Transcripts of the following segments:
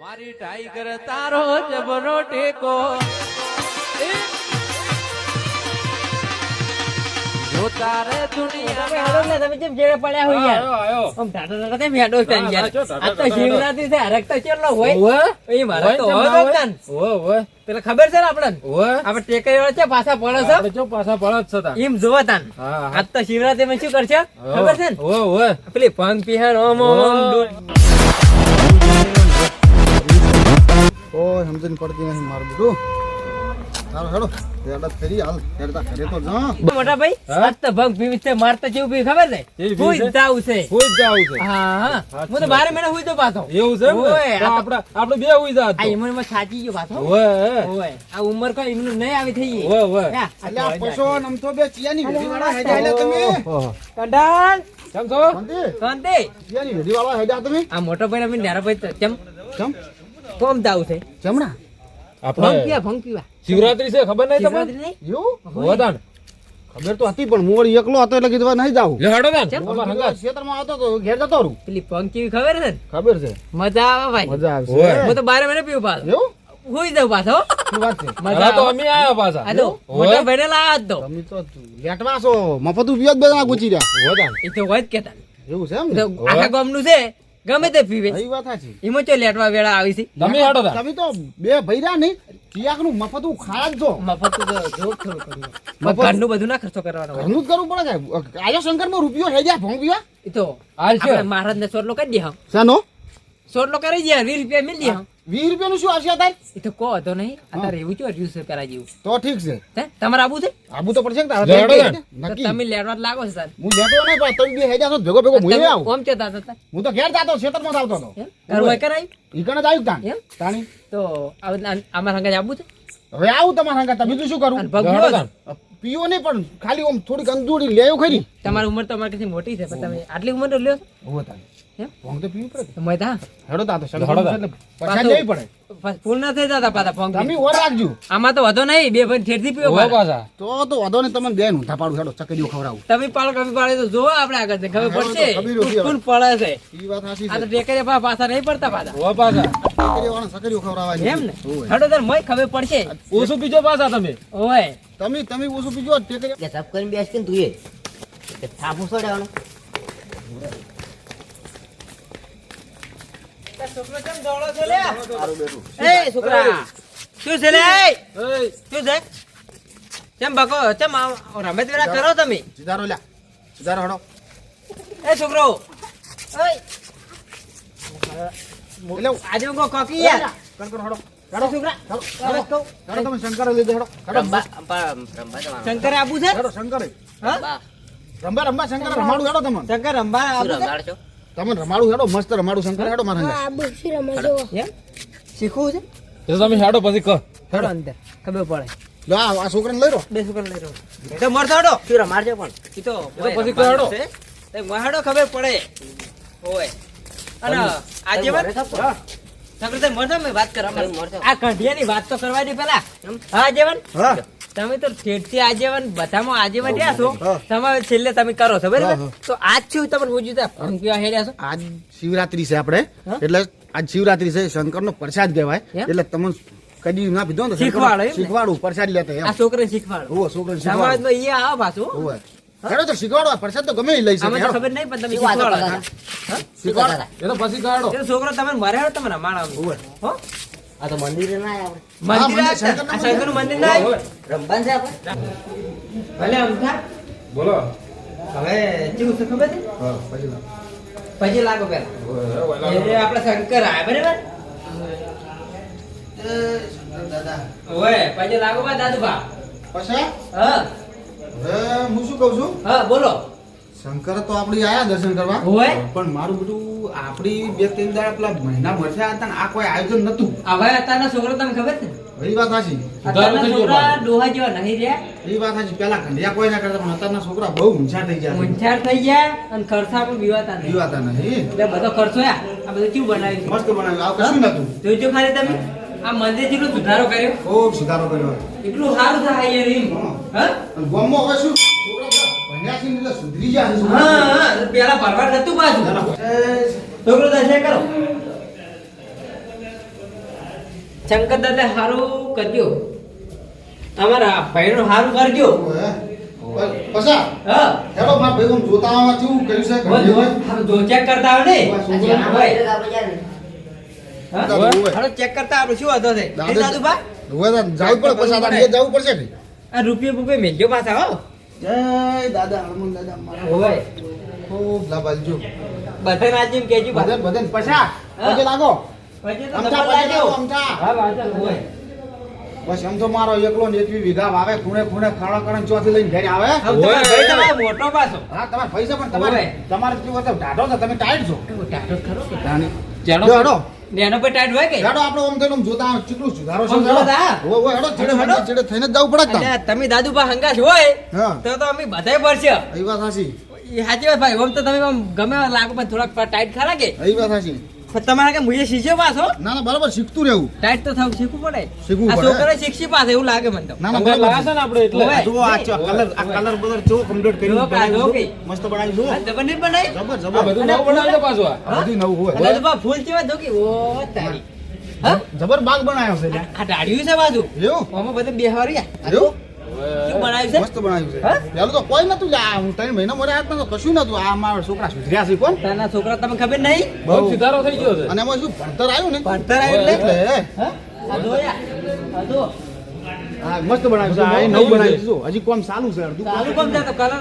મારી ટાઈગર તારો જબરો ટેકો જો તારે દુનિયા તમે જેમ જેડે પડ્યા હોય યાર આમ ટાટા ટાટા તેમ હેડો છે યાર આ તો શિવરાત્રી છે હરક તો ચેલો હોય એ મારા તો હોય કાન ઓય પેલા ખબર છે ને આપણને ઓય આપણે ટેકરી વાળા છે પાછા પડે છે આપણે જો પાછા પડે જ છે એમ જોવા તાન હા આજ તો શિવરાત્રી માં શું કરશે ખબર છે ને ઓય પેલી ભંગ પીહાણ ઓમ ઓમ ઓય સમજણ પડતી નહીં મારું બધું હાલો હેડો હેડા ફેરી હાલ હેડતા ઘરે તો જા મોટા ભાઈ આજ તો ભંગ પીવી છે મારતા જેવું પી ખબર છે કેવી પીવી છે? હુઈ જાવ છે હુઈ જ જાવું છે હા હું તો 12 મહિના હુઈ તો પાછો એવું છે એમ ને? ઓય, તો આ આપણે બે હુઈ જાત આ ઉંમર માં સાચી ગયો પાછો ઓય ઓય આ ઉંમર કોઈ એમનું નહીં આવી થઈ ઓય અલ્યા પછો નમ તો બે ચિયાની વેડી વાળા હેડા તમે કંડાલ કેમ છો શાંતિ કાંતે ચિયાની વેડી વાળા હેડા તમે આ મોટો ભાઈ અમે નારા ભાઈ તો ચમ ચમ કોમ જાવ છે ચમડા આપણે ભંગ પીવા શિવરાત્રી છે ખબર નહીં તમને શિવરાત્રી નહીં એવું હોદાન ખબર તો હતી પણ મોર એકલો હતો એટલે કીધું નહીં જાવ લે હડો દાન ચમ? અમાર હંગાત ખેતરમાં હતો તો ઘેર જતો રહું પેલી ભંગ કેવી ખબર છે ને ખબર છે મજા આવે ભાઈ મજા આવશે ઓય. હું તો 12 મહિના પીવું પાછો એવું હુઈ જાવ પાછો શું વાત છે મજા તો આવે અમે આયા પાછા આ તો મોટા ભાઈને લાવા જ દો તમે તો લેટવા છો મફત ઉપયોગ જ બધા ગુચી રહ્યા હોદાન એ તો હોય જ કેતા એવું છે એમ તો ને આખા ગામનું છે ગમે તે પીવે એ વાત સાચી એમાં ચો લેટવા વેળા આવી છે તમે હડો દાન તમે તો બે ભૈરા નહીં ચિયાકનું મફત ખાવા જ દો મફત તો જો થોડું કર્યું ઘરનું બધું ના ખર્ચો કરવાનો હોય ઘરનું જ કરવું પડે કે આયો શંકર માં રૂપિયો થઈ જાય ભોંગ પીવા એ તો હાલ છે આપણે મહારાજ ને સોટલો કરી દે હા શાનો સોટલો કરી દે 20 રૂપિયા મિલ દે હા 20 રૂપિયાનું શું આવશે તાર એ તો કહો તો નહીં અત્યારે એવું ચો રહ્યું છે પેલા જેવું તો ઠીક છે હે તમારે આબુ છે આબુ તો પડશે કે તારે લેડો ને. તો નક્કી તમે લેટવા જ લાગો છો સર હું લેતો નહીં પણ તમે બે હેજા છો ભેગો ભેગો હું આવું ઓમ ચેતા હતા હું તો ઘેર જાતો ખેતરમાં આવતો હતો એમ ઘર કરાય ઈ કણે જ આવ્યું તાણ એમ તાણી તો અમારા હંગા આબુ છે હવે આવું તમારા હંગા તમે બીજું શું કરું અને ભગ હડો દાન પીવો નહીં પણ ખાલી ઓમ થોડીક અંદૂડી લેવું ખરી તમારી ઉંમર તો અમારી કરતી મોટી છે પણ તમે આટલી ઉંમર તો લ્યો છો? હોવે તાણ એમ ભોંગ તો પીવું પડે તો મેં તા હેડો તા તો હેડો શંકર તા. એટલે પછાડ લેવી પડે ફૂલ ના થઈ જતા પાછા ફોન તમે ઓર રાખજો આમાં તો વધો નહીં બે ભાઈ ઠેરથી પીવો ઓય પાછા તો વાંધો નહીં તમને બેન ઊંધા પાડું હેડો ચકડીઓ ખવડાવું તમે પાડો કમી પાડે તો જોવો આપણે આગળ છે ખબર પડશે હા, ખબર નથી હવે. કોણ પડે છે ઈ વાત સાચી આ છે તો ટેકરે પાછા નહીં પડતા પાછા ઓય પાછા ચકડીઓ વાળા ચકડીઓ ખવડાવવાની એમ ને હોવે. હડો તાર મય ખબર પડશે ઓછું પીજો પાછા તમે ઓય તમે ઓછું પીજો ટેકરી કે સબ કરીને બેસ કે તું એ થાપુ છોડ્યાનો છોકરો કેમ દોડો છો લે સારું બેઠું એ છોકરા શું છે લે એય શું છે કેમ બકો કેમ રમત વેરા કરો તમે સીધારો લ્યા સીધારો હેડો એ છોકરો ઓય એટલે આજે કો કોકી યાર કણકણ હેડો હેડો છોકરા હેડો હેડો તમે શંકર લીધે હેડો હેડો રંબા જવાનું શંકરે આબુ છે હેડો શંકર હા રંબા શંકર રમાડું હેડો તમને શંકર રંબા શું આબુ છે રમાડ છો તમે રમાડું હેડો મસ્ત રમાડું શંકર હેડો મારા હંગા એમ શીખવું છે એ તો તમે હેડો પછી કર હેડો અંદર ખબર પડે લા આ છોકરાને લઈ રો બે છોકરા લઈ રહ્યો તો મરતો હેડો શું રમાડ છે પણ ઈ તો એ તો પછી કહેડો. મહાડો ખબર પડે ઓય અને આજે વાત છોકરા તે મરતો મેં વાત કરા મરતો. આ કઢિયાની વાત તો કરવા દે પેલા હા જેવન હા તમે તો ઠેઠથી આજીવન બધામાં આજીવન રહ્યા છો હા. તમારે છેલ્લે તમે કરો છો બરાબર હા. તો આજ છું તમને પૂછ્યું તા ભંગ પીવા હેડ્યા છો આજ શિવરાત્રી છે આપણે હા? એટલે આજ શિવરાત્રી છે શંકરનો પ્રસાદ કહેવાય એમ? એટલે તમને કદી ના પીધો ને તો શંકરનો શીખવાડો એમ ને? શીખવાડું પ્રસાદ લેતા આ એમ છોકરાને શીખવાડો હોવે છોકરાને શીખવાડું સમાજમાં ઈ આવો પાછું હોવે હેડો તો શીખવાડો આ પ્રસાદ તો ગમે એ લઈ શકે આમાં તો હેડો ખબર નહીં પણ તમે શું વાતો શીખવાડો કરતા હા? શીખવાડો એ તો પછી કાઢો એ છોકરો તમે મરે હેડો તમે રમાડ આવો હોવે હો આ તો મંદિરે ના આવે મંદિર મંદિર, શંકરનું આ શંકરનું મંદિર ના આવ્યું? રમવાનું છે આપણે ભલે અમથા બોલો હવે કેવું છે ખબર છે હા પછી લાવ. પછી લાગો પેલા એ આપડા શંકર આયા બરાબર ઓય પછી લાગો બા દાદુબા પછી હા હવે હું શું કહું છું હા બોલો શંકર તો આપડી આયા દર્શન કરવા હોવે પણ મારું બધું આપડી બે ત્રણ દાડા પેલા મહિના મળશે હતા ને આ કોઈ આયોજન નતું હવે અત્યારના છોકરો તમને ખબર છે એ વાત સાચી અત્યારના થઈ ગયો છોકરા બાપ. ડોહા જેવા નહીં રહ્યા એ વાત સાચી પેલા ખંડિયા કોઈ ના કરતા પણ અત્યારના છોકરા બહુ ઊંચા થઈ ગયા છે. ઊંચાર થઈ ગયા અને ખર્ચા પણ બીવાતા નહીં જીવાતા નહીં એટલે બધો ખર્ચો આ બધું કેવું બનાવ્યું મસ્ત બનાવ્યું આવું કશું નતું છે જોજો ખાલી તમે આ મંદિર જેટલો સુધારો કર્યો ખૂબ સુધારો કર્યો એટલું સારું થાય યાર એમ હા અને ગામમાં હવે શું છોકરા બધા ભણ્યા છે ને એટલે સુધરી ગયા છે છોકરા. હા પેલા ભરવા નતું પાછું એ છોકરો દર્શન કરો શંકર દાદા હારું કરજો અમારા ભાઈનું હારું કરજો પછા હા હેડો માર ભાઈ આમ જોતા આવા કેવું કર્યું છે ઘડી હોય. જો ચેક કરતા આવે ને દાદા હોય. હાલો ચેક કરતા આપણે શું હતો છે દાદા- દાદુભા હોય તો જાવું પડે પછા તારે એ જવું પડશે કે આ રૂપિયા બુપિયા મેલજો પાછા હો જય દાદા હનુમાન દાદા મારા હોય ખૂબ લાભાલજો બધા રાજ્ય કેજી બધન બધન પછા પગે લાગો પછી તો અમથા ડબલ પગે લાગ્યો. લાગો અમથા હા વાંચો હોય બસ એમ તો મારો એકલો ને એકવી વીઘા વાવે ખૂણે ખૂણે ખાડા કરે ને ચોથી લઈને ઘરે આવે હવે તમારો ભાઈ તમારો મોટો પાછો હા તમારે પૈસા પણ તમારે ઓય. તમારે કેવું હતું ઢાઢો છે તમે ટાઈટ છો ટાટો ખરો કે જાણી જાણો. હેડો નેનો પર ટાઈટ હોય કે હેડો આપણે ઓમ થઈને આમ જોતા ચીકલું સુધારો છે આમ હેડો જોતા? ઓય ઓય હેડો ચીડે હેડો, હેડો. ચીડે થઈને જ જવું પડે જ અને તમે દાદુભા હંગાશ હોય હા તો અમે બધાય પડશે એ વાત સાચી એ સાચી વાત ભાઈ ઓમ તો તમે આમ ગમે એવા લાગો પણ થોડાક ટાઈટ ખરા કે એ વાત સાચી પણ તમારે કે મુજે શીખ્યો પાછો ના ના બરાબર શીખતું રહેવું ટાઈટ તો થવું શીખવું પડે શીખવું આ પડે. છોકરા શીખશી પાસે એવું લાગે મને તો ના ના અંગાત બરાબર લાયા છે ને આપણે એટલે ઓય. જુઓ આ કલર બલર કેવો કમ્પ્લીટ કર્યું જુઓ કાં, જુઓ કે. મસ્ત બનાવી જુઓ આ જબર નહીં બનાવી જબર આ જબર બધું નવું બનાવજો પાછું આ. આ બધું નવું હોય દાદુભા ફૂલ કેવા ધોકી ઓ તારી હા જબર બાગ બનાવ્યો છે લ્યા. આ ડાળ્યું છે બાજુ એવું આમાં બધે બેહવારી એવું શું બનાવ્યું છે મસ્ત બનાવ્યું છે હા? પેલું તો કોઈ નતું લ્યા હું 3 મહિના મોરે આવ્યા તો કશું નતું આ મારા છોકરા સુધર્યા છે કોણ તાના છોકરા તમે ખબર નહીં બહુ સુધારો થઈ ગયો છે અને એમાં શું ભણતર આવ્યું ને ભણતર આવ્યું એટલે એટલે હા આ જો યાર આ જો હા મસ્ત બનાવ્યું છે આ એ નવું બનાવ્યું છે જો હજી કોમ ચાલુ છે અડધું ચાલુ કોમ છે તો કલર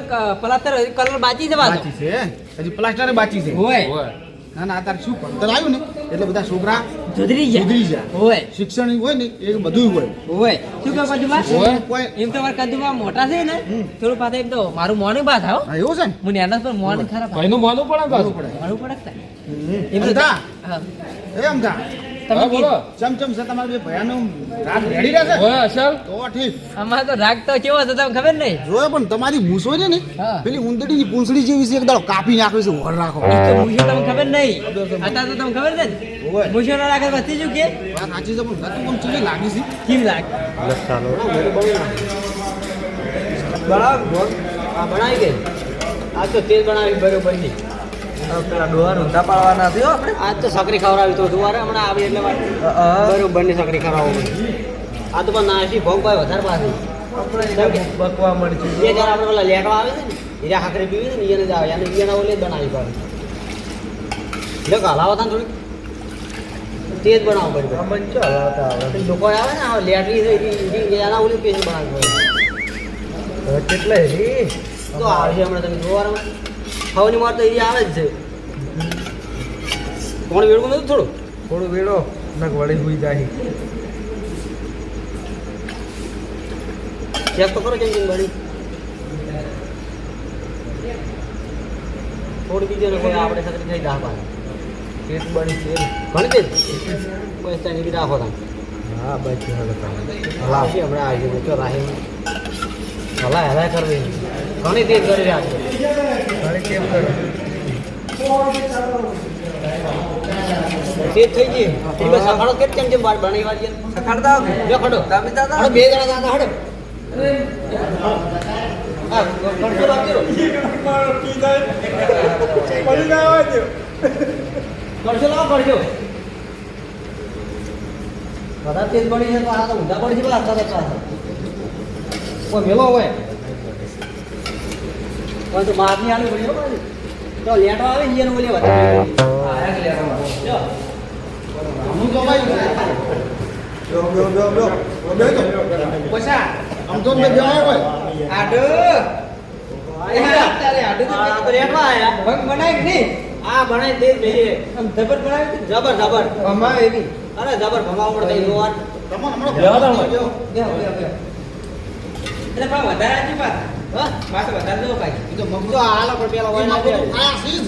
પલાસ્ટર કલર બાકી છે બાજુ બાકી છે હજી પ્લાસ્ટર બાકી છે હોય ઓય. ના ના અત્યારે શું ભણતર આવ્યું ને એટલે બધા છોકરા સુધરી ગયા સુધરી જાય હોય શિક્ષણ હોય ને એ બધું હોય હોય શું કહો કદુબા હોય. કોઈ એમ તો મારા કદુબા મોટા છે ને થોડું પાસે એમ તો મારું મોનું પાછા હો હા એવું છે ને હું એના પર મોન ખરાબ ભાઈનું માનવું પડે ને પાછું. મારું પડે કે એમ તો અમથા હા. એ અમથા તમે હા, બોલો. ચમચમ છે તમારે બે ભયાનું રાગ રેડી રહેશે ઓય, અસલ. તો ઠીક અમારે તો રાગ તો કેવો છે તમને ખબર નહીં જોયો પણ તમારી મૂછો છે ને હા. પેલી ઉંદડીની પૂંછડી જેવી છે એક દાડો કાપી નાખ્યું છે વર રાખો એ તો મુશો તમને ખબર નહીં અત્યારે તો તમને ખબર છે ને ઓય. મુશો ના રાખે વધી ચૂકે વાત સાચી છે પણ ગતું આમ ચીલી લાગી છે કેમ લાગે બનાવી ગઈ આ તો તેલ બનાવી બરોબર નહીં પેલા ડોહા ઊંધા પાડવાના છે આપણે આજ તો સકરી ખવડાવી તો જુવારે હમણાં આવી એટલે વાત બરોબર ની સકરી ખવડાવો આ તો પણ નાસી ભોગ ભાઈ વધારે પાસે બકવા મળી છે એ જયારે આપણે પેલા લેટવા આવે છે ને હીરા ખાખરી પીવી છે ને એને જ આવે અને એના ઓલે જ બનાવી પડે લે હલાવો તા થોડી તે જ બનાવવું પડે બંચો હલાવતા આવે લોકો આવે ને આ લેટરી છે એના ઓલી પેસ્ટ બનાવવી પડે કેટલે રી તો આવશે હમણાં તમે જોવારમાં ખાવાની માર તો એ આવે જ છે કોણ વેડવું નથી થોડું થોડું વેડો નક વળી હુઈ જાય ચેક તો કરો કેમ બળી થોડી બીજો ને કોઈ આપણે સકરી થઈ દા પાછા પેટ બની છે ઘણી તેજ કોઈ ત્યાં બી રાખો તમે હા બાકી હલાવતા આવશે હમણાં આવી જશે ચો રાહી હલાય કરવી ઘણી તેજ કરી રહ્યા છે ઘણી કેમ કરે તેજ થઈ ગઈ એટલે સખાડો કેમ કેમ બાર બનાવી વાળી સખાડતા જો ખડો તમે દાદા હડો બે જણા દાદા હડો હા કરજો બાકી રહો કરજો લાવો કરજો બધા તેજ બળી છે તો આ તો ઊંધા પડી છે પેલા આટલા કોઈ મેલો હોય કોઈ તો મારની આલી પડી હોય તો લેટો આવે ને એને ઓલી વધારે હું તો ભાઈ પૈસા આમ તો બે બેવા હોય આડો એ તારે આડો તો આ તો લેટવા આયા ભંગ બનાય કે નહીં આ બનાવી દે જોઈએ આમ જબર બનાવી જબર જબર અમાર એવી અરે જબર ભમાવ પડે જોવાન તમને હમણાં બેવા દો. બેહો બેહો એટલે પા વધારે આજી પાસ હા પાસ વધારે જો પાછી એ તો તો મગજો હાલો પણ પેલા હોય ના આ સીઝ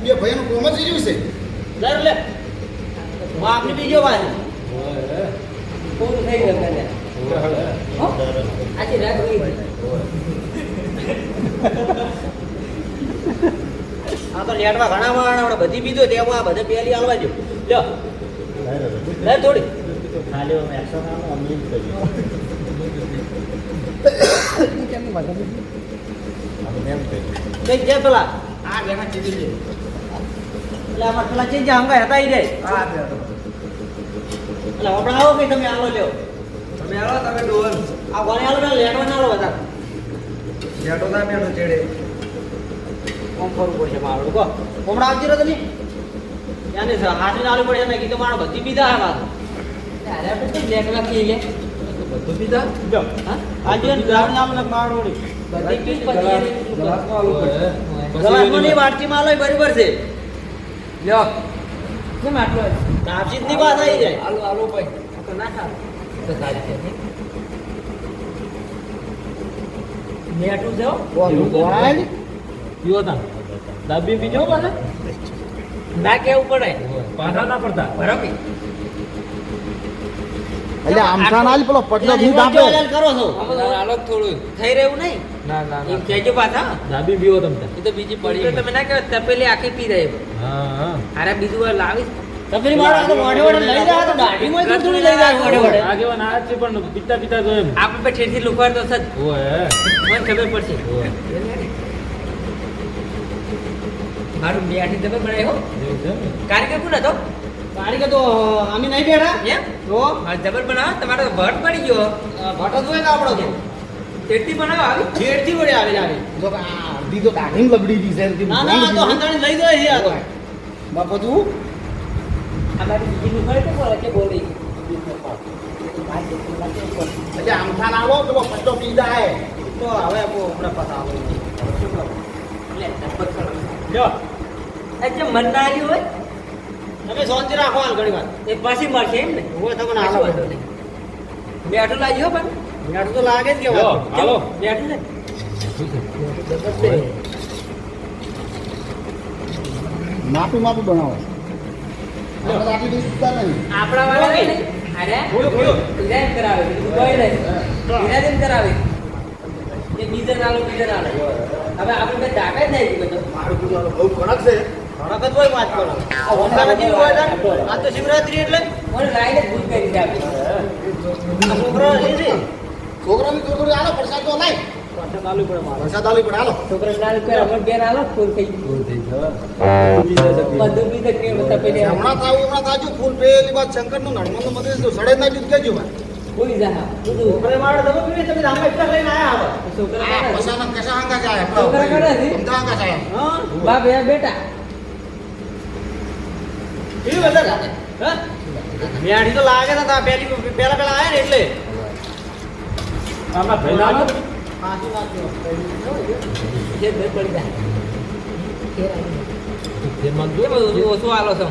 બે ભાઈનું કોમ જ રહ્યું છે લે લે આપની બીજો વાત પૂરું થઈ ગયું તને હો આજે રાત હોઈ ગઈ આ તો લેટવા ઘણા માણ આપણે બધી બીજો તેમાં આ બધે પેલી આલવા જો લ્યો લે થોડી કઈ જે પેલા આ બેઠા ચીજી છે એટલે આમાં પેલા ચીજી હંગાય હતા ઈ રે આ એટલે એટલે આપણે આવો કે તમે આલો લ્યો તમે આવો તમે ડોન આ કોને આલો ને લેટો ના આલો વધારે લેટો ના બેઠો ચેડે કોમ કરવું પડશે મારું કો કોમડા આવતી રહો તમે યાને હાથને આલુ પડશે ને કીધું મારો બધી બીધા હે વાત અરે આપણે તો લેકલા કી લે બધું પીધા જો હા આજે ગ્રાઉન્ડ આલો ને મારોડી બધી પી પછી ગ્લાસમાં આલુ પડે. ગલાસમાંની વાટકીમાં આલો બરાબર છે લ્યો કેમ આટલો નાપસીતની વાત આવી જાય આલુ આલુ ભાઈ તો ના ખા તો સારી છે મેટું જાઓ પીવો તા. દાબી પીજો પાછા. ના કેવું પડે પાછા ના પડતા. બરાબર એટલે આમઠા ના પેલો પટલો એટલે નહીં રિમોટ જો દાબે એલાન કરો છો આલો થોડું થઈ રહ્યું નહીં ના ના એમ ના. કહેજો પાછા દાબી પીવો તમે. એ તો બીજી પડી તમે ના કહેવાય તપેલી આખી પી રહી હા હા. અરે બીજું વાર લાવીશ તપેલી મારો આ તો મોઢે વડે લઈ જાય તો દાઢીમાં જ થોડી લઈ જાય મોઢે વડે આગેવાન આ જ છે પણ પીતા પીતા તો એમ. આપણે पे ठेठी लुकवार तो सद ઓય. મને ખબર પડશે ઓય. મારું બેઠી તમે બનાવ્યો એવું છે ને? કારીગર કોણ હતો કારીગર તો અમે નહીં બેઠા એમ તો હા જબર બનાવો તમારો તો ભટ પડી ગયો ભટક હોય કે આપણો તો તેટલી બનાવો આવી છેડથી વડે આવી આવી જો કે આ અડધી તો દાઢી લબડી દી છે ના ના આ તો હંતાણી લઈ જાય છે આ તો બાપા તું અમારી બીજી લુકવાર તો બોલે કે બોલી એટલે આમઠા ના આવો તો પટલો પી જાય તો હવે હમણાં પતા આવે લે નંબર કરો લ્યો એ જે મન ના આવ્યું હોય તમે શાંતિ રાખો હાલ ઘણી વાર એ પાછી મળશે એમ ને હોય તમને કશું હાલો વાંધો નહીં. બેઠું લાગ્યો પણ મેઠું તો લાગે જ કે લ્યો, વાત હાલો. બેઠું ને માપી માપી બનાવો આપણે આટલી ડીશ ઉતાર નહીં આપણા વાળા નહીં ને અરે ડિઝાઇન કરાવે બીજું કોઈ નહીં ડિઝાઇન કરાવે એ બીજર નાલો હવે આપણે બે ડાકા જ નહીં બધો મારું પૂરું બહુ કડક છે ધડક જ હોય વાત કરો આ હોન્ડા નથી હોય ને આ તો શિવરાત્રી એટલે મને લાઈને જ ભૂલ કરી છે આપણે આ છોકરો લે છે છોકરાની થોડી આલો પ્રસાદ તો લાય પાછા ચાલુ પડે મારે પ્રસાદ આલી પણ હાલો છોકરા નાલ કર અમર બેન આલો ફૂલ થઈ ગયું થઈ ગયો. બધું બીજે કે બતા પેલે હમણાં થાજુ ફૂલ પેલી વાત શંકર નું નડમન મંદિર તો સડે ના જુદ કેજો કોઈ જા બધું છોકરે મારે તમે પીવે તમે ધામા એકલા લઈને આયા હવે છોકરા આ કરે પસાના કશા હાંગા જાય છોકરા કરે છે? સમજા હાંગા જાય હા બાપ એ બેટા પીવે બધા હા મેઠી તો લાગે ને તા પેલા આયા ને એટલે આમાં ભાઈ ના આવે? સાચી વાત છે જે બે પડી જાય તેમાં એ બધું ઓછું આલો છો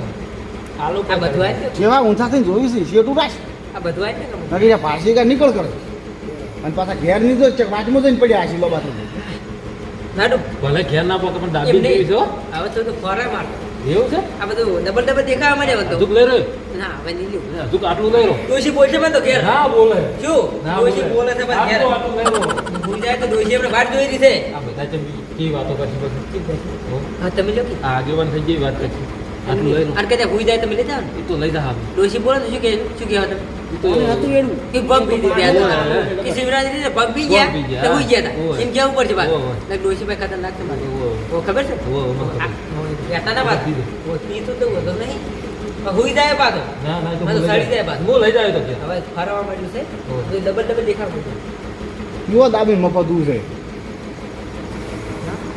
આલુ આ બધું આવી ગયું? જેવા ઊંચા થઈને જોઈ છે શેઠું રાખ આ બધું આવી ગયું ને? નગી રે પાછી કા નીકળ કરે અને પાછા ઘેર ની તો વાંચમાં જઈને પડ્યા છે લોબા નાડુ ભલે ઘેર ના પોકે પણ એમ દાબી નહીં. જેવી છો. હવે તો ફરે માર એવું છે? આ બધું ડબલ ડબલ દેખાવા મળે હજુક બધું લઈ રહ્યો? ના હવે નહીં લ્યો હજુક આટલું લઈ રહ્યો? ડોશી બોલશે પણ તો ઘેર ના બોલે. શું ના ડોશી બોલે છે પણ ઘેર આટલું આટલું લઈ રહ્યો. ભૂલ જાય તો ડોશી આપણે વાત જોઈ રીતે આ બધા છે કેવી વાતો કરશે પછી. હો. હા તમે લ્યો કે આ આગેવાન થઈ ગઈ વાત કરશે. આટલું લઈ રહ્યો. અને કદાચ ભૂલ જાય તમે લઈ જાઓ ને એ તો લઈ જા હવે. ડોશી બોલે તો શું કે શું કહેવા તમે એ તો હતું એનું કે પગ પી દીધા ઓય. કે શિવરાત્રી ને પગ પી પગ ગયા પી ગયા. તો ભૂઈ ગયા હતા ઓય. એમ કેવું પડશે બાદ ઓય. એટલે ડોશી ભાઈ ખતરનાક છે બાદ ઓય. ઓ ખબર છે ઓય, મને ખબર. કહેતા ના બાદ પી દે. ઓ પી તો વધો નહીં પણ હુઈ જાય પાછો ના ના એ તો મને હું લઈ સડી જાય જાય. બાદ. હું લઈ જાય તો ઘેર. હવે ફરવા માંડ્યું છે ઓય. તો ડબલ ડબલ દેખાવ મળ્યું યુવા દાબી મફત દૂર છે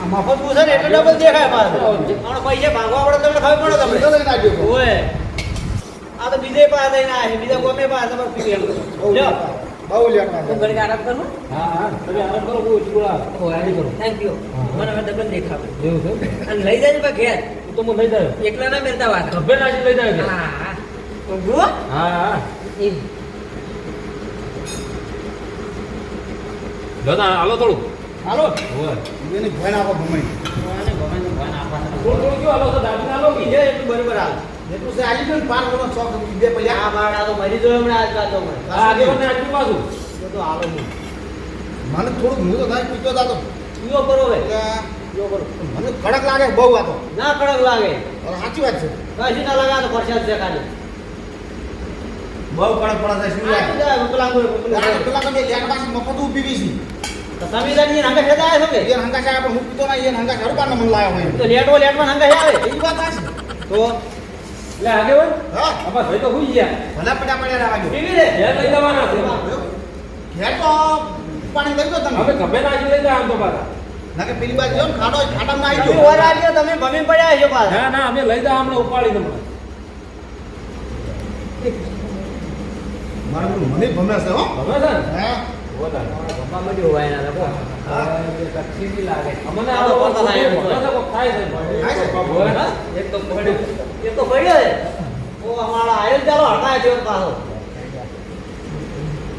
આ મફત પૂછે ને એટલે ડબલ દેખાય પાછું હમણાં પૈસા ભાગવા પડે તમને ખબર પડે બીજો તમને લઈને આવજો ઓય આ તો બીજે પાસે લઈને આયા છે બીજા ગમે પાસે તમારે પીવે એમ લ્યો બહુ લેટ હું ઘડીક આરામ કરું હા હા તમે આરામ કરો બહુ ચૂડા. થેન્ક યુ મને હવે ડબલ દેખાવ એવું છે? અને લઈ જાય ને ઘેર એ તો હું લઈ જાય. એકલા ના મેળતા વાત ખભે નાખી લઈ જાય ઘેર. હા હા ઊંઘો? હા હા. એમ. દાદા હાલો થોડું. હાલો ઓય. એની ભય ના આપો ગમે થોડું થોડું કયો હાલો તો દાબીને હાલો કે? બીજે એટલું બરોબર હાલ જેટલું છે આજે પણ 5 વર્ષ શોખ બે પૈસા આ બાળ આ તો મરી જોયો હમણાં આજ રાતો મને આ આગેવાનને આજુ બાજુ. એ તો હાલો નહીં મને થોડુંક હું તો થાય પીતો જાતો પીવો કરો હવે એટલે પીવો કરો મને કડક લાગે બહુ આ તો ના કડક લાગે અને સાચી વાત છે કશું ના લાગે આ તો પરસાદ છે ખાલી બહુ કડક પડે છે શું આ લાગે બધા પેલા કોઈ પેલા તો લેટ પાછી મફત ઊભી વીસી તો તમે લઈને હંગા ખેતા આવ્યા છો કે એ હંગા છે પણ હું પીતો ના એ હંગા શરૂ પાડને મને લાયો હોય તો લેટમાં હંગા આવે એ વાત સાચી તો એટલે આગેવાન હા અમાર ભાઈ તો હુઈ ગયા ભલા પડ્યા પડ્યા રહેવા દો. કેવી રે ઘેર લઈ જવાના છે ઘેર તો પાણી લઈ દો તમે અમે ખભે નાખી લઈ જાય આમ તો પાછા ના કે પેલી બાજુ જાઓ ને ખાડો હોય, ખાડામાં આવી તમે જાઓ. ઓર આવ્યો તમે ભમી પડ્યા છો પાછા ના ના અમે લઈ જા હમણાં ઉપાડી દઉં મારું પેલું મને ગમે છે હો હવે છે ને હા બોલા પપ્પા મળી હોવાય ના કો કચ્છી બી લાગે અમને આ તો આવો પતા લાગે છે. મને તો થાય છે થાય છે? હોય ને? એક તો પડ્યું એ તો પડ્યો છે ઓ અમારા આયલ ચાલો હટાય છે પાછો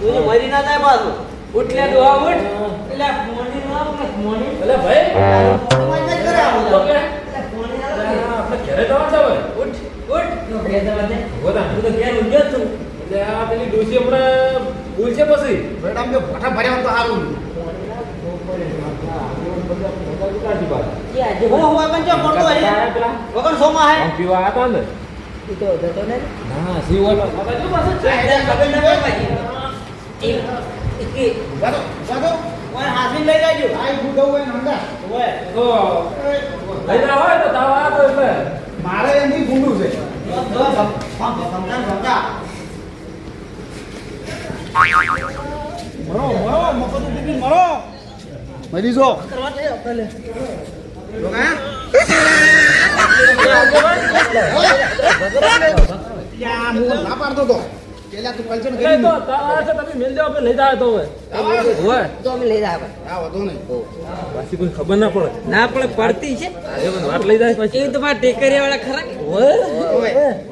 તું મરી ના જાય પાછો ઉઠ લે દુઆ ઉઠ એટલે મોની ના આવે મોની એટલે ભાઈ મોની નહીં કરે આ બધા. ઓકે. એટલે મોની ના આવે. આપણે ઘરે જવાનું છે હવે ઉઠ ઉઠ નો ઘેર જવા દે બોલા હું તો ઘેર ઊંઘ્યો જ છું એટલે આ પેલી ડોસી હમણાં ભૂલ છે પછી બેટા આમ જો ભઠ્ઠા ભર્યા હોય તો સારું. એ આજે હું હોય પણ જો પડતો હોય વગર સોમાં હે પીવા હતા ને ઈ તો જતો ને ના સી હોય ખબર ના પડે કે જાતો, જાતો. ઓય હાથીને લઈ જાજો આઈ બુડો હોય ને હંગા. ઓય તો લઈ જા હોય તો તાવ આ તો એટલે મારે એમની ગુંડું છે. મરો મરો મફત ઉઠી મરો મરી જો ત્યાં હું ના પાડતો તો પેલા તું પંચન એટલે કરી તો તાવ આ છે તમે મેલ જાવ આપણે લઈ જાય તો હોય હોય તો અમે લઈ જાવ આ વધુ નહીં પાછી કોઈ ખબર ના પડે ના પડે પડતી છે આજે મને વાત લઈ જાય પછી એ તો મારા ટેકરિયા વાળા ખરા કે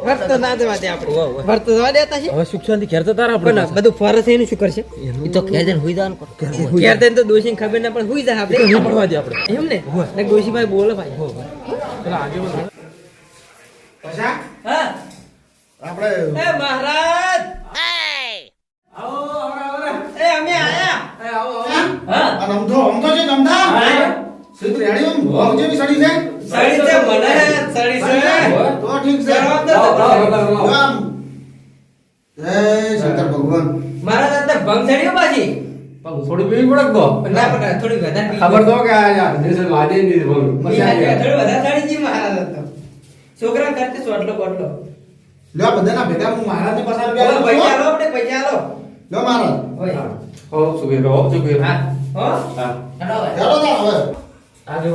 વર્ત ના દેવા દે આપણે વર્ત જવા દેતા છે હવે સુખ શાંતિ ઘેર તો તારા પણ આપણે બધું ફરસ એનું શું કરશે એ તો ઘેર જઈને હુઈ જવાનું ઘેર જઈને તો દોશીને ખબર ના પડે હુઈ જાય આપણે નહીં પડવા દે આપણે એમ ને ડોશીભાઈ બોલે ભાઈ પેલા આગે બધા પછા હા આપણે એ મહારાજ એ અમે આયા હા આ રમતો છે રમતા શું રેડી હું ભોગ જેવી સડી છે સડી છે મને સડી છે તો ઠીક છે આમ. જય શંકર ભગવાન મારા દાદા ભંગ ચડ્યો પાછી થોડી પીવી પડે તો ના પડે થોડી વધારે પી ખબર તો કે આ યાર દેશ વાદે ની થોડી વધારે ચડી જી મહારાજ તો છોકરા કરતે સોટલો કોટલો લ્યો બધાના ભેગા હું મહારાજને પસાર બોલો પૈસા કર્યા આલો આપણે પૈસા આલો લ્યો મહારાજ હોય હો સુબે હો સુબે હા હો હા હેડો હવે ચાલો તા હવે આગે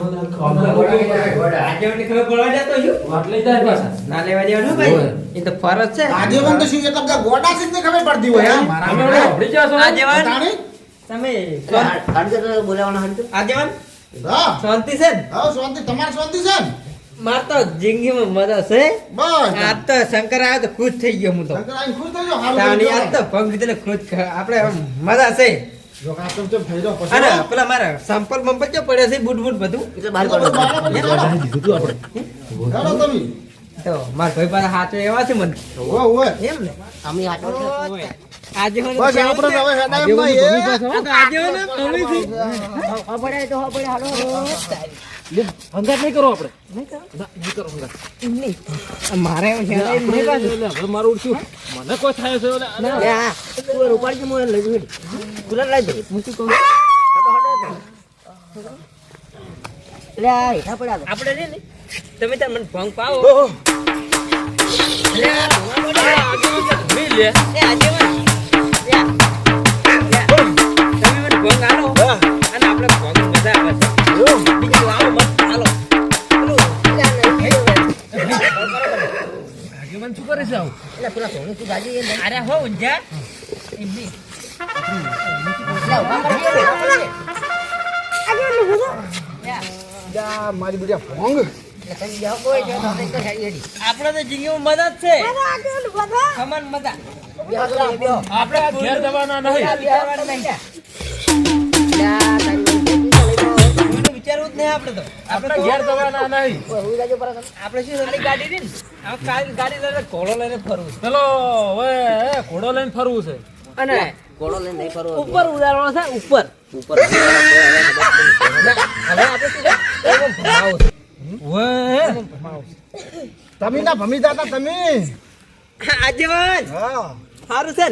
બધા આજે મને ખબર પડવા જતો છું વાત લઈ જાય પાછા ના લેવા દેવાનું ભાઈ એ તો ફરજ છે આગેવાન તો શું એટલા બધા ગોડા છે જ નહીં ખબર પડતી હોય એમ. અમે હવે આપણી ગયા છો આગેવાન તાણી? તમે બોલાવવાનો હંતો આગેવાન હા શાંતિ છે ને હા શાંતિ તમારે શાંતિ છે ને માર તો જિંદગીમાં મજા છે બસ આજ તો શંકર આવ્યો તો ખુશ થઈ ગયો હું તો શંકર આઈને ખુશ થઈ જાઓ, હારું તાણી થઈ આજ તો જાઓ. ભંગ દીધેને ખુશ આપણે આમ મજા છે જો કે આ ચમ ચમ થઈ જાઓ પછી. અને પેલા મારા સંપલ બંપલ ક્યાં પડ્યા છે બૂટ બૂટ બધું એટલે બહાર તો બધું કાઢો. બહાર પછી ચાલો. ચાલો તમે. તો મારા ભાઈ પાસે હાથો એવા છે મને ઓવે, ઓવે. એમ ને અમે આટલો આજે મને બસ આપણે તો હવે હેડા એમ નહીં, એ. આજે મને ગમી છે પડે તો પડે હાલો હંગાત નહીં કરો આપણે એમ નહીં. મારે એમ હેડા એમ નહીં પાછું. એટલે હવે મારું ઉડશું મને કોઈ થાય છે એટલે તું ઉપાડી મો લઈ જઈ કુલર લઈ દે હું શું કહું એટલે આ હેઠા પડ્યા આપણે રે ને તમે તાર મને ભંગ પાવો નહીં લે એ આગેવાન. તમે મને ભંગ આલો અને આપણે ભંગ મજા આવે છે બીજું આવો મત આલો પેલું આગેવાન શું કરે છે આવું એટલે પેલા સોનું તું ગાજી એ અરે હો ઊંઝા એમની જા, મારી બેટા ભોંગ. આપણે તો જિંદગીમાં મજા જ છે સમાન મજા આપણે ઘેર જવાના નહીં એનું વિચારવું જ નહીં આપણે તો આપણે ઘેર જવાના નહીં આપણે શું સારી ગાડી રહી ને આ કાળી ગાડી લઈને ઘોડો લઈને ફરવું છે. પેલો હવે ઘોડો લઈને ફરવું છે અને ઘોડો લઈને નહીં ફરવો ઉપર ઉડાડવાનો છે ઉપર ઉપર હવે આપણે શું છે? એમ ભમાવું છે. તમે ના ભમી જાતા તમે. આગેવાન હા, સારું છે ને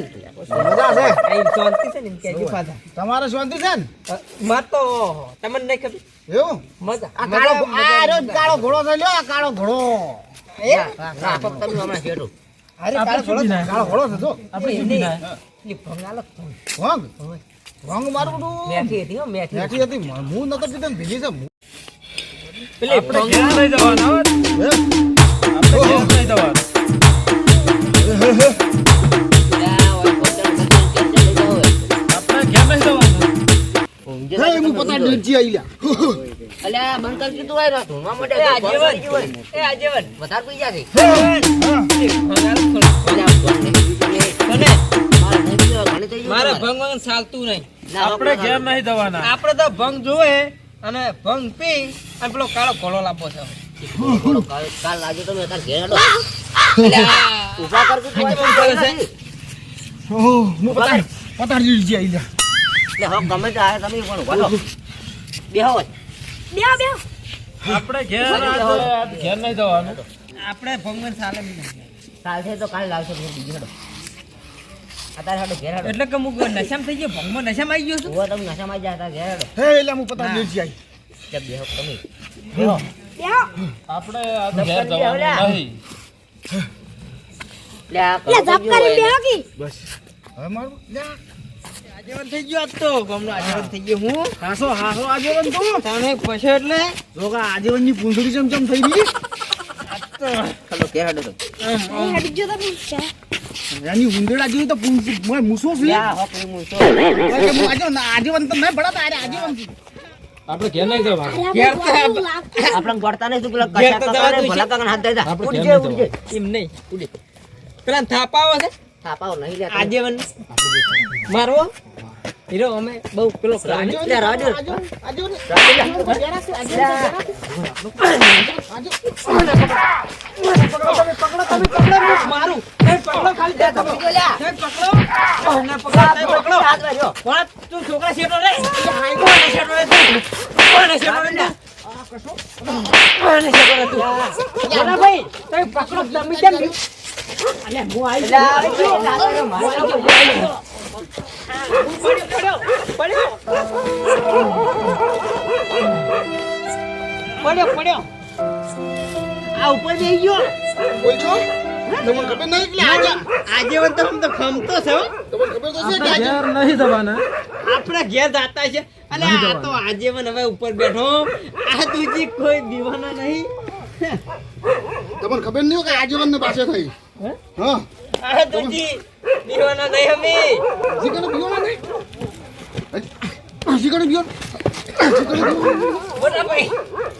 મજા છે. કઈ શાંતિ છે ને એમ કહેજો પાછા તમારે શાંતિ છે ને માર તો તમને નહીં ખબર એવું મજા આ કાળો આ રહ્યો કાળો ઘોડો છે લ્યો, આ કાળો ઘોડો ના ફક્ત તમે હમણાં શેઠું અરે કાળ ઘોડો છે જો આપણે શું દીધા એ ભંગાલો ભંગ ભંગ મારું બધું મેઠી હતી હો મેઠી મેઠી હતી હું નતો કીધું ને ભીલી છે પેલી આપણે ઘેર લઈ જવાના હો. આપણે ઘેર લઈ જવાના આપણે ઘેર લઈ જવાના હે હું પતા ડેજી આઈ લ્યા અલ્યા બંકર કીધું હોય રાત માં મોટે આજીવન વધારે પી જાશે મારે ભંગ ચાલતું નહીં આપણે ઘેર નહીં જવાના આપણે તો ભંગ જોવે અને ભંગ પી અને પેલો કાળો ઘોડો લાવવો છે કાલ લાગે તો મેં તાર ઘેર હેડો ઉભા કર તું ઓહો હું પતા ડેજી આઈ લ્યા એટલે હો ગમે તે આયા તમે પણ ઉભા થો બેહો આપણે ઘેર ઘેર નહીં જવાનું આપણે ભંગ ચાલે કાલ છે તો કાલ લાવશે બીજી હેડો અત્યારે હેડો ઘેર હેડો એટલે કે હું નશામાં થઈ ગયો ભંગમાં નશામાં આવી ગયો છું ઉભા તમે નશામાં જાય તાર ઘેર હેડો હે એટલે હું પતા ડેજી આઈ જબ બેહો તમે બેહો આપણે આ ઘેર જવાનું નહીં લે આ બસ હવે મારું લ્યા આજીવન થઈ ગયો આજ તો ગમનો આજીવન થઈ ગયો હું હાસો આજીવન તો તાણે પછી એટલે જોગા આજીવન ની પૂંછડી ચમચમ થઈ ગઈ ચાલો ઘેર હેડો તો એની ઉંદરડા જેવી તો મૂસો છે લે હો કોઈ મૂસો આજીવન તો નહીં ભડા તારે આજીવન આપણે ઘેર નહીં જવાનું ઘેર તો આપણે ગોળતા નહીં તું પેલા ઘેર તો કશા જવાનું ભલા કાકા હાથ દઈ દે આપણે ઉડ ઘેર જે નહીં ઉડ જે એમ નહીં ઉડે પેલા થાપાવો છે થાપાઓ નહીં લે આજીવન મારવો હીરો અમે બહુ પેલો લે રાજો આજીવન મારું એ પકડો ખાલી દે તમે પકડો લે એ પકડો ઓને પકડો હાથ વાળ્યો કોણ તું છોકરા શેટો રે કોણ શેટો રે કોણ શેટો રે કોણ શેટો રે તું યાર ભાઈ તમે પકડો તમે કેમ અલે હું આવી પડ્યો આ ઉપર જઈ ગયો બોલ છો તમને ખબર નહીં કે આજીવન તો હું તો ખમતો છે હો. તમને ખબર તો છે કે આપણે ઘેર નહીં જવાના આપણા ઘેર જાતા છે અલે આ તો આજીવન હવે ઉપર બેઠો આ તુજી કોઈ દીવાના નહીં તમને ખબર નહીં કે આજીવન ને પાસે થઈ હા આ તુજી દીવાના નહીં અમે જીકણ બીઓ નહીં જીકણ બીઓ બોલા ભાઈ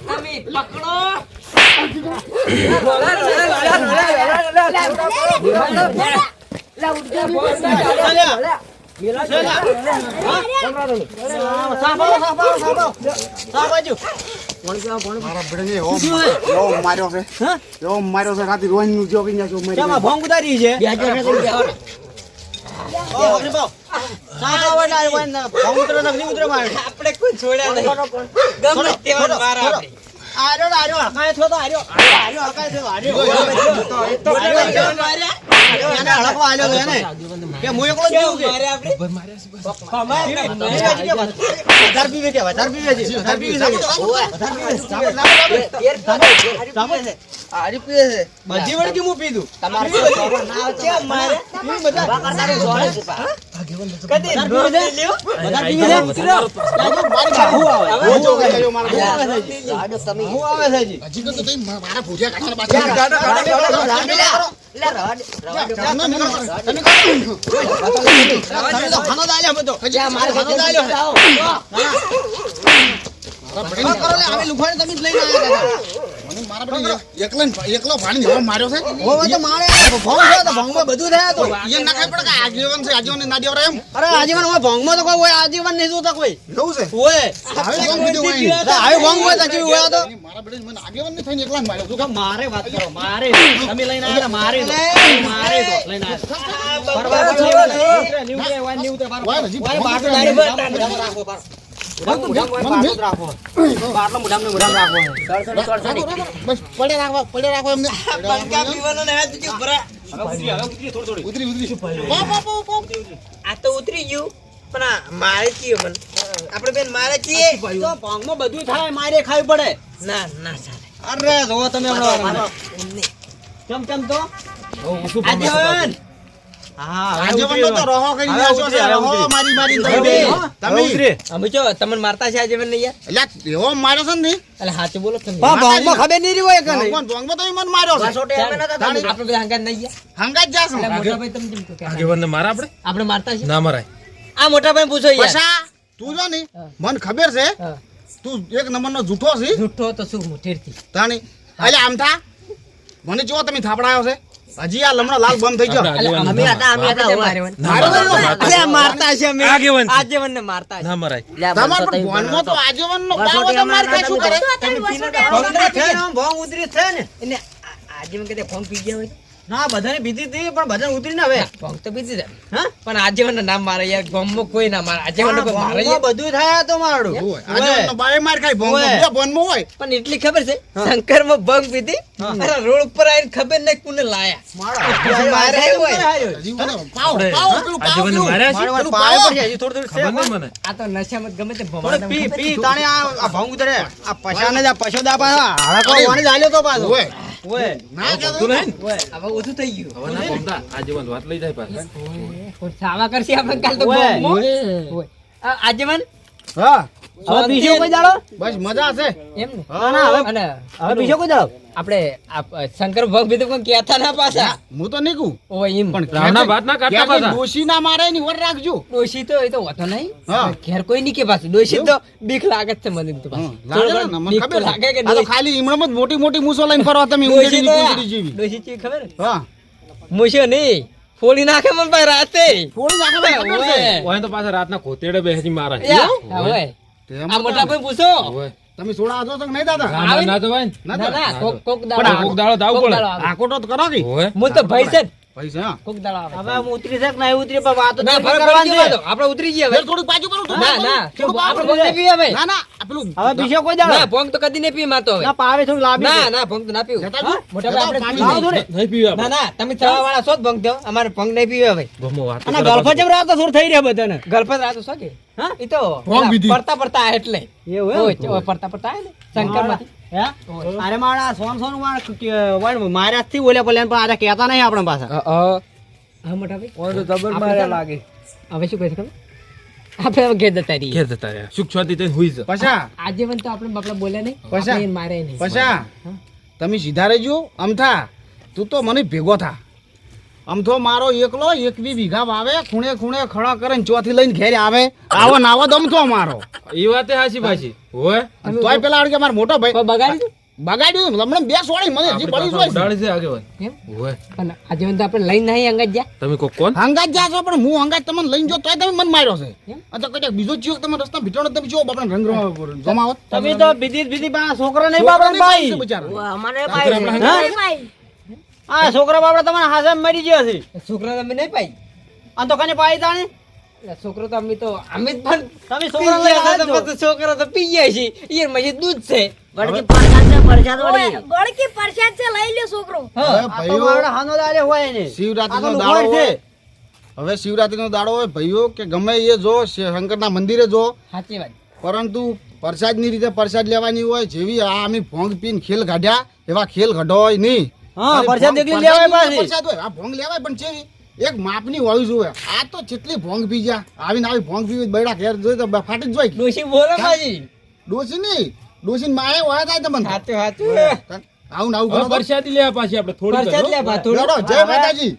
તમે પકડો મારા બડને એવો માર્યો છે એવો માર્યો છે રાતી રોજ નું જો કઈ છો મારી ભોંગ ઉતારી છે આપણે કોઈ છોડ્યા નહીં ગમે તેવા મારા આપણે આર્યો હકાય થયો તો આર્યો હકાય થયો આર્યો તો માર્યા એને હળકવા આલ્યો એને કે હું એકલો જ જીવું કે માર્યા આપણે બધી વળગી હું પીધું મારા ભૂજ્યા કાઢવાના એકલો ભાણી જવા માર્યો છે બધું થયા તો એ ના ખાઈ પડે કે આજીવન છે આજીવન ના દેવરા એમ અરે આજીવન હોય ભોંગમાં તો કોઈ હોય આજીવન નહીં જોતા કોઈ એવું છે હોય હવે ભોંગ કીધું હોય હવે ભોંગ હોય તો જેવું હોય તો મારા બડે મને આગેવન ને થઈને એકલા જ માર્યો તો મારે વાત કરો મારે તમે લઈને આવ્યા મારે તો લઈને આવ્યા બરાબર નીવડે હોય નીવડે વાય બરાબર હજી વાય ભોંગ બાટો કરે દાડી નહીં. બાટો રાખો બાર બાટો રાખો બાટલો મુઢામ રાખો બસ પડે રાખો એમને પંકા પીવાનો ને હાથ જે ભરા ઉતરી આ તો ઉતરી ગયું પણ આ મારે છીએ મન આપણે બેન મારે છીએ તો ભોંગમાં બધું થાય મારે ખાવી પડે ના ના ચાલે અરે જો તમે હમણાં ચમ તો શું ભમે છે આજીવન હા આજીવનનો તો રહો કરી હવે નાખ્યો છે. ઉતરી, રહો ઉતરી. મારી મારી હવે તમે હો, તમે ઉતરી. અમે જો તમને મારતા છે આજીવન ને યાર એટલે એવો માર્યો છે ને એટલે સાચું બોલો તમે પણ ભોંગમાં ખબર નહીં રહી હોય કે નહીં ભગવાન તો ઈ મને માર્યો છે વાસોટે અમે નતા આપણે તમે. બધા હંગાત નહીં ગયા હંગાત જાશું એટલે મોટા ભાઈ તમે કેમ કહો કે આગેવાનને મારા આપણે આપણે મારતા છે ના મરાય આ મોટા ભાઈ પૂછો યાર પછા તું જો ને મને ખબર છે હા. તું એક નંબરનો જૂઠો છે જુઠ્ઠો તો શું મોટેરથી તાણી એટલે આમ થા મને જો તમે થાપડાયો છે હજી આ લમણો લાલ બંધ થઈ ગયો આપણે આગેવાનને અમે ના હતા અમે હતા મારવા. માર્યો મારતા છે અમે આગેવાન છે. આજીવન ને મારતા છે ના મરાય તમાર પણ ભોનમાં તો આજીવનનો પાવો તો માર કાંઈ શું કરે ભોંગ ઉતરી છે ને, ભોંગ ઉતરી છે ને એને આજીવન કદે ફોન પી ગયા હોય ના બધાને પીધી હતી પણ બધાને ઉતરી ના હવે ફોન તો પીધી છે હા પણ આજીવન નું નામ મારે યાર ગામમાં કોઈ ના મારે આજીવન નું કોઈ મારે ભોંગમાં બધું થાય તો મારું હોય આજીવનનો બાએ માર ખાય ભોંગમાં ઓય. બે ભોનમાં હોય પણ એટલી ખબર છે શંકર માં ભંગ પીધી અરે રોડ ઉપર આવીને ખબર નહીં કોને લાયા મારે હોય હજી મને પાવ પાવ પેલું પાવ આગેવાનને માર્યા છે મારું પાયો પર છે હજી થોડું થોડું છે ખબર નહીં મને આ તો નશામાં ગમે તે થોડું ભમાડા પી પી તાણે આ ભોંગ ઉતરે આ પછાને જ આ પછોદા પાછા હાડકો વાણી ચાલ્યો તો પાછો હોય ઓય ના તું કહેતો નહીં ને? હવે ઓછું થઈ ગયું હવે ના ભમતા. આગેવાન વાત લઈ જાય પાછા કોઈ સાવા કરશે આપણે કાલ તો ઓય. ગામમાં. ઓય. આ આજીવન હા હવે બીજો કોઈ દાડો બસ મજા છે એમ ને ના ના હવે અને હવે બીજો કોઈ દાડો આપણે આ શંકર ભંગ પીધું કોઈ કહેતા ના પાછા હું તો નીકું ઓય એમ પણ રાવણા વાત ના કાઢતા પાછા. ડોશી ના મારે ની વર રાખજો ડોશી તો એ તો હોતો નહીં હા. ઘેર કોઈ નહીં કે પાછું ડોશી તો બીક લાગે જ છે મને તો પાછું. લાગે ને, મને બીક તો ખબર લાગે કે છે. આ તો ખાલી ઈમણમાં જ મોટી મોટી મૂસો લઈને ફરવા તમે ડોશી ઊંધેડી તો ની કુંદડી જેવી ડોશી ચી ખબર હા મૂછ્યો નહીં ફોડી નાખે મને ભાઈ રાતે થોડી નાખે મને ખબર છે. ઓય. ઓય તો પાછા રાતના કોતેડે બેસી મારે યા, હા, ઓય. તેમ આ મોટા ભાઈ પૂછો ઓય. તમે સોડા આજો તો કે નહીં દાદા રામ ના તો ભાઈ ને. ના ના તો ના કોક પણ દાડો કોક દાડો દાવ કોક પડે. દાડો આવે. આકોટો તો કરો કે ઓય. હું તો ભાઈ છે જ. પૈસા હા કોક દાડો આવે. હવે હું ઉતરી શક ના ઉતરી પણ વાતો ના તો ફરક કરવાની પડી છે. ગયો આપણે ઉતરી ગયા ફેર હવે થોડું પાછું કરું ના ના થોડું આપણે પાછું. ભંગ નહીં પીવે ભાઈ ના ના આ પેલું હવે બીજો કોઈ દાડો ના ભંગ તો કદી નહીં પીવે મારતો હવે ના પાવે થોડું લાંબી ના છે. ના ભંગ તો ના પીવું જતા હા? જો. મોટા જતા ભાઈ પાણી આપણે નહીં. પીવું નહીં પીવે ના આપણે. ના તમે ચવા વાળા છો જ ભંગ દો અમારે ભંગ નહીં પીવે ભાઈ ગમો વાત તો અને કરે ગલ્ફો પાછું. જેમ રાતો સુર થઈ રહ્યા બધાને ગલફત રાતો છો કે હા એ તો ભંગ પીધી. પડતા પડતા આયા એટલે એવું એમ? ઓય, ઓય, પડતા પડતા આયા ને શંકર માંથી હે અરે મારા સોન સોન માર્યા થી ઓલે પલે પણ આજે કહેતા નહીં આપણે પાછા હા મોટા ભાઈ લાગે હવે શું કહે છે ખબર આપણે હવે ઘેર જતા રહીએ ઘેર જતા રહ્યા. સુખ શાંતિ થઈને હુઈ જા. પછા આજે પણ તો આપણે બાપડા બોલ્યા નહીં પછા? આપણે એને મારે નહીં પછા તમે સીધા રહેજો અમથા તું તો મને ભેગો થા અમથો મારો એકલો 21 વીઘા વાવે ખૂણે ખૂણે ખડા કરે ને ચોથી લઈને ઘેર આવે આવો નાવો દમથો મારો ઈ વાતે હાચી પાછી. ઓય. અને તોય પેલા આવડે કે મારો મોટો ભાઈ કોઈ બગાડી દીધું? બગાડ્યું હમણાં બે સોળી મને હજી પડી આપણે જોઈ ઉડાડી છે આગેવાન. એમ ઓય. પણ આજે પણ તો આપણે લઈને નહીં અંગત જા તમે કોક કોણ? હંગાત જાશો પણ હું હંગાત તમને લઈને જો તોય તમે મને માર્યો છે એમ? આ તો કદાચ બીજો ચીયો તમે રસ્તા ભીટોડો તમે જો બાપડા રંગ જમાવત તમે તો બીજી પણ છોકરા નહીં બાપડા ભાઈ બિચારા અમારે છોકરા હા છોકરા બાપડા તમારે હાથે મરી ગયો છે છોકરા તમે નહીં પાઈ આ તો કને પાઈ તાણે એટલે છોકરો તો અમે તો અમે જ પણ તમે પી છોકરા લઈ ગયા આવજો. તો પછી છોકરા તો પી ગયા છે યાર પછી દૂધ છે ગળકી પરસાદ છે પરસાદ વાળી ગળકી પરસાદ છે લઈ લ્યો છોકરો હા હવે આ તો ભાઈઓ મારો હાનો દાડે હોય ને શિવરાત્રીનો આ તો દાડો લુગડ છે. હોય હવે શિવરાત્રીનો દાડો હોય ભાઈઓ કે ગમે એ જો શંકરના મંદિરે જો સાચી વાત પરંતુ પ્રસાદની રીતે પ્રસાદ લેવાની હોય જેવી આ અમે ભોંગ પીને ખેલ કાઢ્યા એવા ખેલ કાઢો નહીં હા અને પરસાદ ભોંગ- એકલી લેવાય પ્રસાદની પાછી પ્રસાદ હોય આ ભોંગ લેવાય પણ જેવી એક માપની હોવી જોઈએ આ તો જેટલી ભોંગ પી ગયા આવીને આવી ભોંગ પીવી બૈડા ઘેર જોઈ તો ફાટી જ જોઈ ડોશી બોલે પાછી ડોસી નહીં ડોસી માએ હોય થાય તમને સાચું સાચું આવું ને આવું હવે કરો તો. પરસાદી લેવા પાછી આપણે થોડી પરસાદ લે બા થોડું લેવડો, જય માતાજી